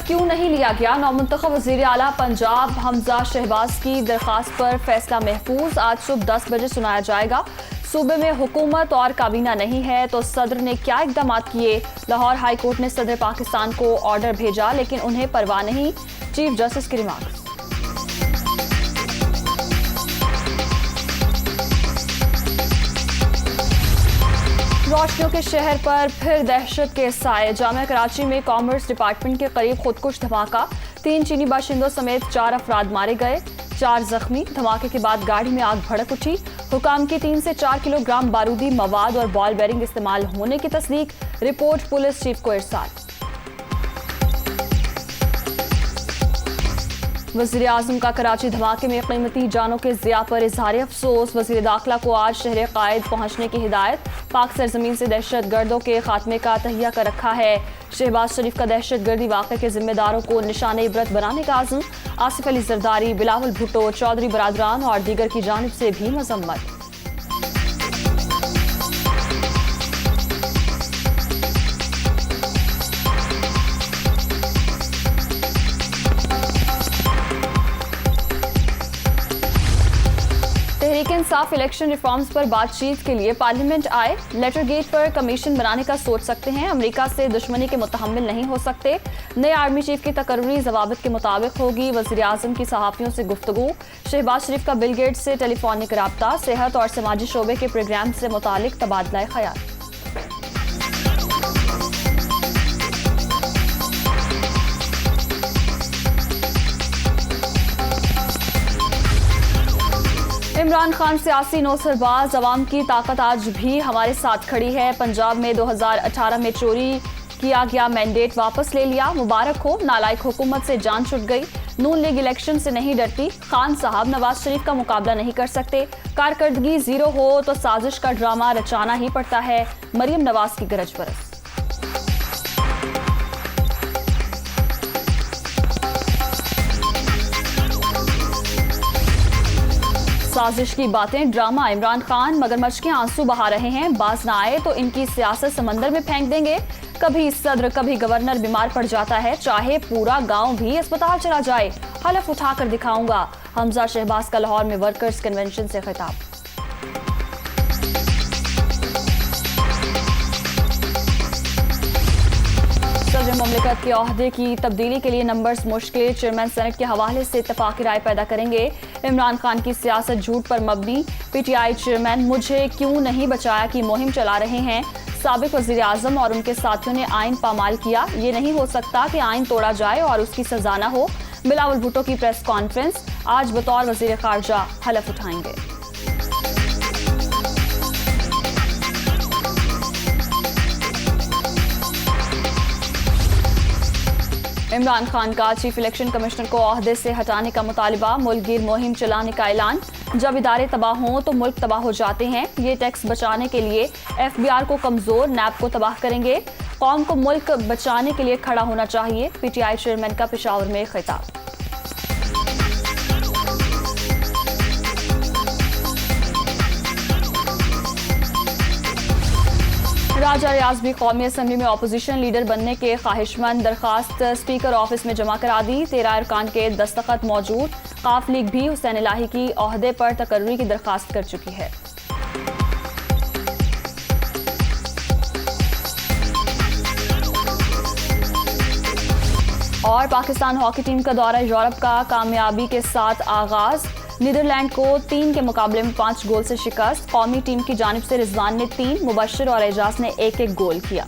क्यों नहीं लिया गया? नौमुंतखब वज़ीर आला पंजाब हमजा शहबाज की दरख्वास्त पर फैसला महफूज आज सुबह 10 बजे सुनाया जाएगा। सूबे में हुकूमत और काबीना नहीं है तो सदर ने क्या इकदाम किए? लाहौर हाई कोर्ट ने सदर पाकिस्तान को ऑर्डर भेजा लेकिन उन्हें परवाह नहीं, चीफ जस्टिस की रिमार्क। रोशनियों के शहर पर फिर दहशत के साए। जामिया कराची में कॉमर्स डिपार्टमेंट के करीब खुदकुश धमाका, 3 चीनी बाशिंदों समेत 4 अफराद मारे गए, 4 जख्मी। धमाके के बाद गाड़ी में आग भड़क उठी। हुकाम की 3 से 4 किलोग्राम बारूदी मवाद और बॉल बेरिंग इस्तेमाल होने की तस्दीक, रिपोर्ट पुलिस चीफ को इरसाल। वज़ीर आज़म का कराची धमाके में कीमती जानों के ज़िया पर इजहार अफसोस। वज़ीर दाखिला को आज शहर कायद पहुंचने की हिदायत। पाक सरजमीन से दहशत गर्दों के खात्मे का तहिया कर रखा है। शहबाज शरीफ का दहशत गर्दी वाक़े के जिम्मेदारों को निशाने इबरत बनाने का आज़म। आसिफ अली जरदारी, बिलावल भुट्टो, चौधरी बरादरान और दीगर की जानिब से भी मजम्मत। तहरीक इंसाफ इलेक्शन रिफॉर्म्स पर बातचीत के लिए पार्लियामेंट आए। लेटर गेट पर कमीशन बनाने का सोच सकते हैं। अमेरिका से दुश्मनी के मुतहम्मिल नहीं हो सकते। नए आर्मी चीफ की तकर्री ज़वाबित के मुताबिक होगी। वज़ीर आज़म की सहाफ़ियों से गुफ्तगू। शहबाज शरीफ का बिल गेट्स से टेलीफोनिक राब्ता। सेहत और समाजी शोबे के प्रोग्राम से मुतालिक तबादला ख्याल। इमरान खान सियासी नौसरबाज, अवाम की ताकत आज भी हमारे साथ खड़ी है। पंजाब में 2018 में चोरी किया गया मैंडेट वापस ले लिया, मुबारक हो। नालायक हुकूमत से जान छुट गई। नून लीग इलेक्शन से नहीं डरती। खान साहब नवाज शरीफ का मुकाबला नहीं कर सकते। कारकर्दगी जीरो हो तो साजिश का ड्रामा रचाना ही पड़ता है। मरियम नवाज की गरज बरस। साजिश की बातें ड्रामा। इमरान खान मगरमच्छ के आंसू बहा रहे हैं। बाज ना आए तो इनकी सियासत समंदर में फेंक देंगे। कभी सदर कभी गवर्नर बीमार पड़ जाता है, चाहे पूरा गांव भी अस्पताल चला जाए। हलफ उठाकर दिखाऊंगा। हमजा शहबाज का लाहौर में वर्कर्स कन्वेंशन से खिताब। सदर मुमलिकत के ओहदे की तब्दीली के लिए नंबर्स मुश्किल। चेयरमैन सेनेट के हवाले से इत्तफाक़ी राय पैदा करेंगे। इमरान खान की सियासत झूठ पर मबनी। पीटीआई चेयरमैन मुझे क्यों नहीं बचाया की मुहिम चला रहे हैं। साबिक वज़ीर आज़म और उनके साथियों ने आइन पामाल किया। ये नहीं हो सकता कि आइन तोड़ा जाए और उसकी सजा न हो। बिलावल भुट्टो की प्रेस कॉन्फ्रेंस। आज बतौर वज़ीर ख़ारजा हलफ उठाएंगे। इमरान खान का चीफ इलेक्शन कमिश्नर को ओहदे से हटाने का मुतालिबा। मुल्कगीर मुहिम चलाने का ऐलान। जब इदारे तबाह हों तो मुल्क तबाह हो जाते हैं। ये टैक्स बचाने के लिए FBR को कमजोर, नैब को तबाह करेंगे। कौम को मुल्क बचाने के लिए खड़ा होना चाहिए। PTI चेयरमैन का पेशावर में खिताब। राजा रियाज भी कौमी असम्बली में अपोजिशन लीडर बनने के ख्वाहिशमंद। दरखास्त स्पीकर ऑफिस में जमा करा दी। 13 अरकान के दस्तखत मौजूद। काफ लीग भी हुसैन इलाही की ओहदे पर तकर्री की दरखास्त कर चुकी है। और पाकिस्तान हॉकी टीम का दौरा यूरोप का कामयाबी के साथ आगाज। नीदरलैंड को 3 के मुकाबले में 5 गोल से शिकस्त। कौमी टीम की जानिब से रिजवान ने 3, मुबश्शिर और एजाज ने 1-1 गोल किया।